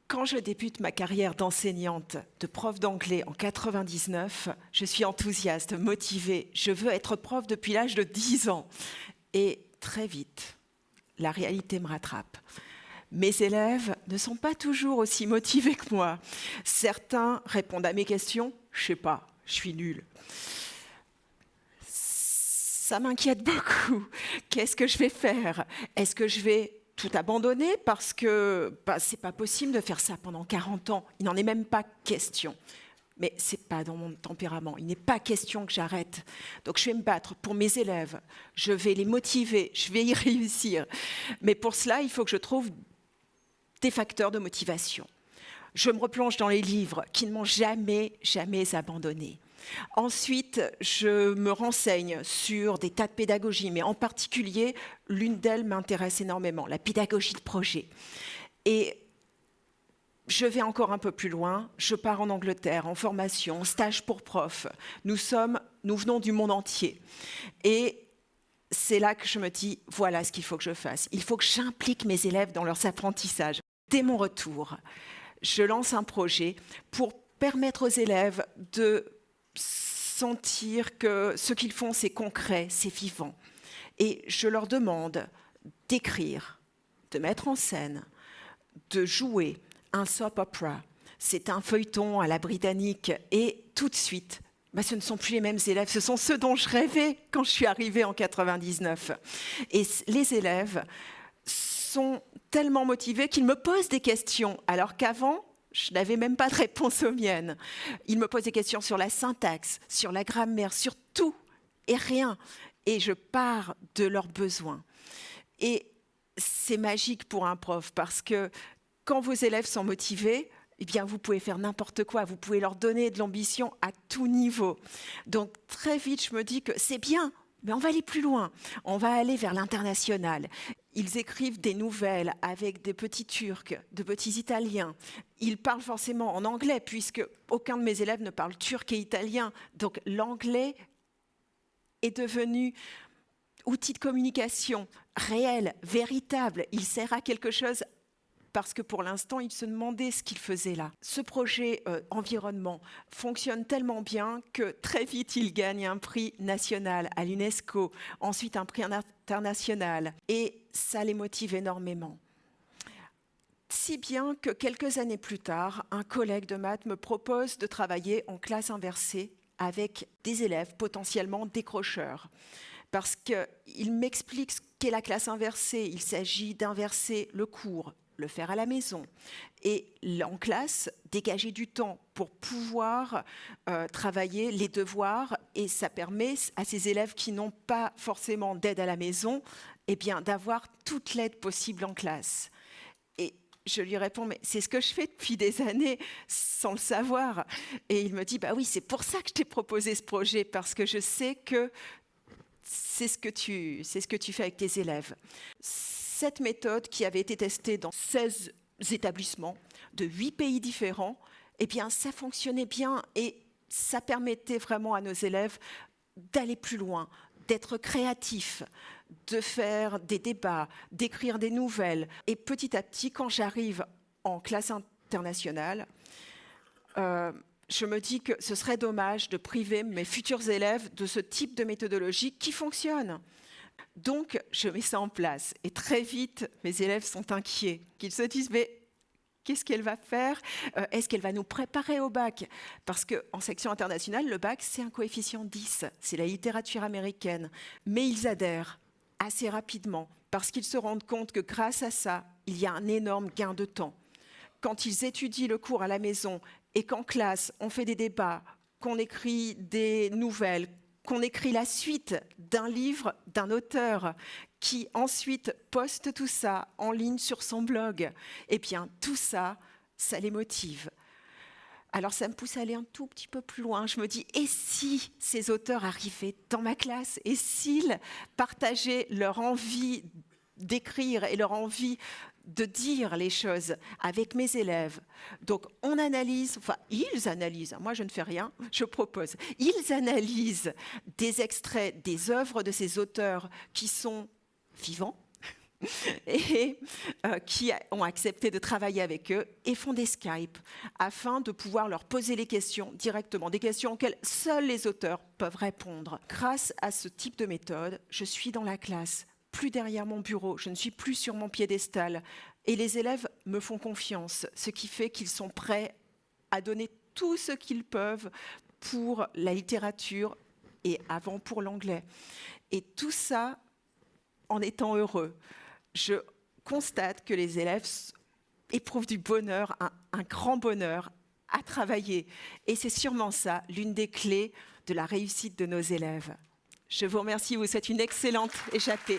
Quand je débute ma carrière d'enseignante, de prof d'anglais en 99, je suis enthousiaste, motivée. Je veux être prof depuis l'âge de 10 ans. Et très vite, la réalité me rattrape. Mes élèves ne sont pas toujours aussi motivés que moi. Certains répondent à mes questions, je sais pas, je suis nulle. Ça m'inquiète beaucoup. Qu'est-ce que je vais faire? Est-ce que je vais tout abandonner parce que c'est pas possible de faire ça pendant 40 ans. Il n'en est même pas question. Mais c'est pas dans mon tempérament. Il n'est pas question que j'arrête. Donc je vais me battre pour mes élèves. Je vais les motiver. Je vais y réussir. Mais pour cela, il faut que je trouve des facteurs de motivation. Je me replonge dans les livres qui ne m'ont jamais abandonné. Ensuite, je me renseigne sur des tas de pédagogies, mais en particulier, l'une d'elles m'intéresse énormément, la pédagogie de projet. Et je vais encore un peu plus loin, je pars en Angleterre, en formation, en stage pour prof. Nous venons du monde entier. Et c'est là que je me dis, voilà ce qu'il faut que je fasse. Il faut que j'implique mes élèves dans leurs apprentissages. Dès mon retour, je lance un projet pour permettre aux élèves de sentir que ce qu'ils font, c'est concret, c'est vivant. Et je leur demande d'écrire, de mettre en scène, de jouer un soap opera. C'est un feuilleton à la britannique. Et tout de suite, ce ne sont plus les mêmes élèves, ce sont ceux dont je rêvais quand je suis arrivée en 99. Et les élèves sont tellement motivés qu'ils me posent des questions, alors qu'avant, je n'avais même pas de réponse aux miennes. Ils me posent des questions sur la syntaxe, sur la grammaire, sur tout et rien. Et je pars de leurs besoins. Et c'est magique pour un prof parce que quand vos élèves sont motivés, eh bien, vous pouvez faire n'importe quoi. Vous pouvez leur donner de l'ambition à tout niveau. Donc, très vite, je me dis que c'est bien, mais on va aller plus loin. On va aller vers l'international. Ils écrivent des nouvelles avec des petits Turcs, de petits Italiens. Ils parlent forcément en anglais, puisque aucun de mes élèves ne parle turc et italien. Donc l'anglais est devenu outil de communication réel, véritable. Il sert à quelque chose parce que pour l'instant, ils se demandaient ce qu'ils faisaient là. Ce projet environnement fonctionne tellement bien que très vite, il gagne un prix national à l'UNESCO, ensuite un prix international. Et ça les motive énormément. Si bien que quelques années plus tard, un collègue de maths me propose de travailler en classe inversée avec des élèves potentiellement décrocheurs. Parce qu'il m'explique ce qu'est la classe inversée. Il s'agit d'inverser le cours, le faire à la maison. Et en classe, dégager du temps pour pouvoir travailler les devoirs. Et ça permet à ces élèves qui n'ont pas forcément d'aide à la maison, eh bien, d'avoir toute l'aide possible en classe. Et je lui réponds, mais c'est ce que je fais depuis des années sans le savoir. Et il me dit, bah oui, c'est pour ça que je t'ai proposé ce projet, parce que je sais que c'est ce que tu fais avec tes élèves. Cette méthode qui avait été testée dans 16 établissements de 8 pays différents, eh bien, ça fonctionnait bien et ça permettait vraiment à nos élèves d'aller plus loin, d'être créatifs, de faire des débats, d'écrire des nouvelles. Et petit à petit, quand j'arrive en classe internationale, je me dis que ce serait dommage de priver mes futurs élèves de ce type de méthodologie qui fonctionne. Donc, je mets ça en place. Et très vite, mes élèves sont inquiets. Qu'ils se disent, mais qu'est-ce qu'elle va faire? Est-ce qu'elle va nous préparer au bac? Parce qu'en section internationale, le bac, c'est un coefficient 10. C'est la littérature américaine. Mais ils adhèrent assez rapidement parce qu'ils se rendent compte que grâce à ça, il y a un énorme gain de temps. Quand ils étudient le cours à la maison et qu'en classe, on fait des débats, qu'on écrit des nouvelles, qu'on écrit la suite d'un livre d'un auteur qui ensuite poste tout ça en ligne sur son blog, eh bien tout ça, ça les motive. Alors ça me pousse à aller un tout petit peu plus loin. Je me dis, et si ces auteurs arrivaient dans ma classe? Et s'ils partageaient leur envie d'écrire et leur envie de dire les choses avec mes élèves? Donc on analyse, enfin ils analysent, moi je ne fais rien, je propose. Ils analysent des extraits des œuvres de ces auteurs qui sont vivants, et qui ont accepté de travailler avec eux et font des Skype afin de pouvoir leur poser les questions directement, des questions auxquelles seuls les auteurs peuvent répondre. Grâce à ce type de méthode, je suis dans la classe, plus derrière mon bureau, je ne suis plus sur mon piédestal et les élèves me font confiance, ce qui fait qu'ils sont prêts à donner tout ce qu'ils peuvent pour la littérature et avant pour l'anglais. Et tout ça en étant heureux. Je constate que les élèves éprouvent du bonheur, un grand bonheur à travailler. Et c'est sûrement ça, l'une des clés de la réussite de nos élèves. Je vous remercie, vous êtes une excellente échappée.